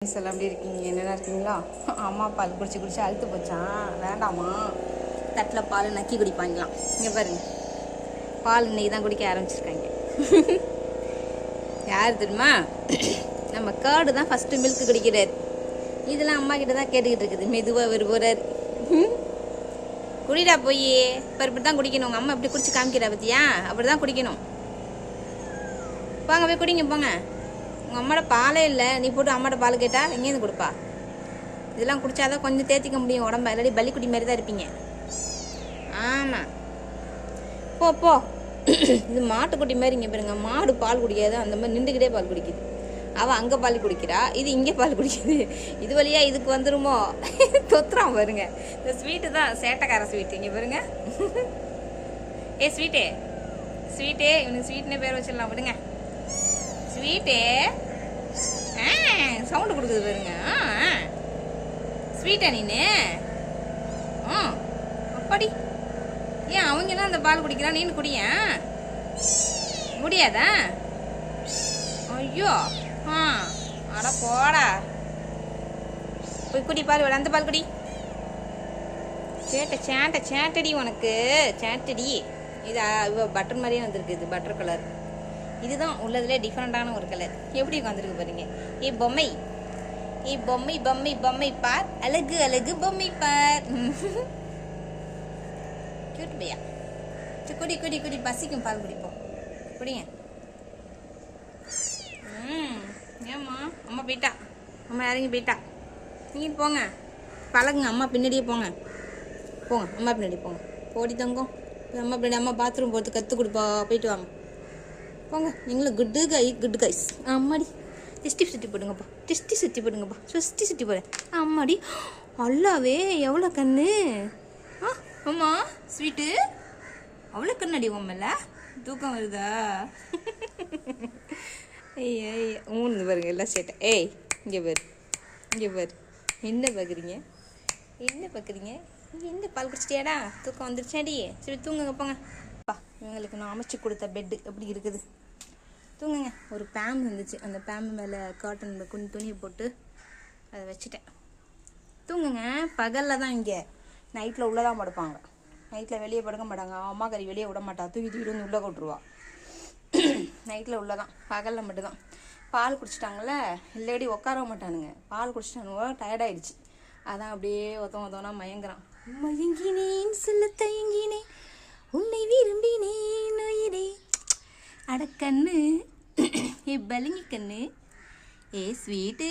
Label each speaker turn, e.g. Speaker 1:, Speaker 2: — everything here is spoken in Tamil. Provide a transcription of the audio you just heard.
Speaker 1: குட்டீஸ் எல்லாம் எப்படி இருக்கீங்க? என்னென்ன இருக்கீங்களா? அம்மா பால் குடிச்சு குடிச்சு அழுத்து போச்சான். வேண்டாமா, தட்டில் பால் நக்கி குடிப்பாங்களாம். இங்கே பாருங்க, பால் இன்னைக்கு தான் குடிக்க ஆரம்பிச்சிருக்காங்க. யார் தெரியுமா? நம்ம கேர்டு தான் ஃபஸ்ட்டு மில்க் குடிக்கிறாரு. இதெல்லாம் அம்மா கிட்ட தான் கேட்டுக்கிட்டு இருக்குது. மெதுவாக விரும்புகிறாரு. குடிடா போய். இப்போ இப்படி தான் குடிக்கணும். உங்கள் அம்மா இப்படி குடிச்சு காமிக்கிறா பத்தியா? அப்படி தான் குடிக்கணும். போங்க போய் குடிங்க போங்க. உங்கள் அம்மாவோட பாலே இல்லை, நீ போட்டு அம்மாவோட பால் கேட்டால் எங்கேருந்து கொடுப்பா? இதெல்லாம் குடித்தாதான் கொஞ்சம் தேத்திக்க முடியும் உடம்பு. இல்லாட்டி பள்ளிக்குடி மாதிரி தான் இருப்பீங்க. ஆமாம், போ போ. இது மாட்டுக்குட்டி மாதிரி. இங்கே பாருங்க, மாடு பால் குடிக்காது, அந்த மாதிரி நின்றுக்கிட்டே பால் குடிக்குது. அவள் அங்கே பால் குடிக்கிறா, இது இங்கே பால் குடிக்குது. இது வழியா இதுக்கு வந்துருமோ? தொத்துறான் பாருங்க. இந்த ஸ்வீட்டு தான் சேட்டைக்கார ஸ்வீட்டு. இங்கே பாருங்க. ஏ ஸ்வீட்டே, ஸ்வீட்டே, இவனுக்கு ஸ்வீட்னே பேர் வச்சிடலாம் விடுங்க. ஸ்வீட்டே சவுண்டு கொடுக்குது பாருங்க. ஸ்வீட்டா நீனு? அப்படி ஏன் அவங்க தான் அந்த பால் குடிக்கிறான், நீனு குடிய முடியாதா? ஐயோ, அட போடா, போய் குடி பால். விட அந்த பால் குடி. சேட்டை சேட்டை சேட்டடி உனக்கு, சேட்டடி. இது பட்டர் மாதிரியே வந்திருக்கு. இது பட்டர் கலர். இதுதான் உள்ளதுல டிஃப்ரெண்டான ஒரு கலர். எப்படி உட்காந்துருக்கு பாருங்க. ஏ பொம்மை, ஏ பொம்மை பொம்மை பொம்மை பார், அழகு அழகு பொம்மை பார். கியூட் பையா. குடி குடி குடி, பசிக்கும், பால் குடிப்போம். குடிங்க. ஏம்மா, அம்மா போயிட்டா, அம்மா இறங்கி போயிட்டா. நீங்கள் போங்க, பழகுங்க. அம்மா பின்னாடியே போங்க, போங்க, அம்மா பின்னாடி போங்க. போடி தங்கம், அம்மா பின்னாடி. அம்மா பாத்ரூம் போகிறது கற்றுக் கொடுப்பா, போயிட்டு வாங்க போங்க. நீங்களும் குட்டு கை, குட்டு கைஸ். அம்மாடி, டிஸ்டி சுற்றி போடுங்கப்பா, டிஸ்டி சுற்றி போடுங்கப்பா, சுஷ்டி சுற்றி போடுறேன். அம்மாடி, அல்லாவே எவ்வளோ கண்ணு. அம்மா ஸ்வீட்டு அவ்வளோ கண்ணாடி உம்மல்ல. தூக்கம் வருதா? ஐயா ஊன்னு பாருங்க எல்லாம் சேட்டை. ஏய் இங்கே பாரு, இங்கே பாரு. என்ன பார்க்குறீங்க, என்ன பார்க்குறீங்க? என்ன பால் குடிச்சிட்டியாடா? தூக்கம் வந்துருச்சாடி? சரி தூங்குங்க போங்க. இவங்களுக்கு நான் அமைச்சு கொடுத்த பெட்டு எப்படி இருக்குது, தூங்குங்க. ஒரு பேம் இருந்துச்சு, அந்த பேம் மேலே காட்டன் கொஞ்சம் துணியை போட்டு அதை வச்சுட்டேன். தூங்குங்க. பகலில் தான் இங்கே, நைட்டில் உள்ளே தான் படுப்பாங்க. நைட்டில் வெளியே படுக்க மாட்டாங்க. அம்மா கறி வெளியே விட மாட்டா, தூக்கி தூக்கிட்டு வந்து உள்ளே கொட்டுருவா. நைட்டில் உள்ளே தான், பகலில் மட்டும்தான். பால் குடிச்சிட்டாங்கள, இல்லையடி உட்கார மாட்டானுங்க. பால் குடிச்சிட்டானுங்க, டயர்டாயிடுச்சு. அதான் அப்படியே ஒத்தனா மயங்குறான். மயங்கினேன் சொல்ல தயங்கினேன், உன்னை விரும்பினேன் உயிரே. அடக்கண்ணு, ஏ பலிங்கி கண்ணு, ஏ ஸ்வீட்டு.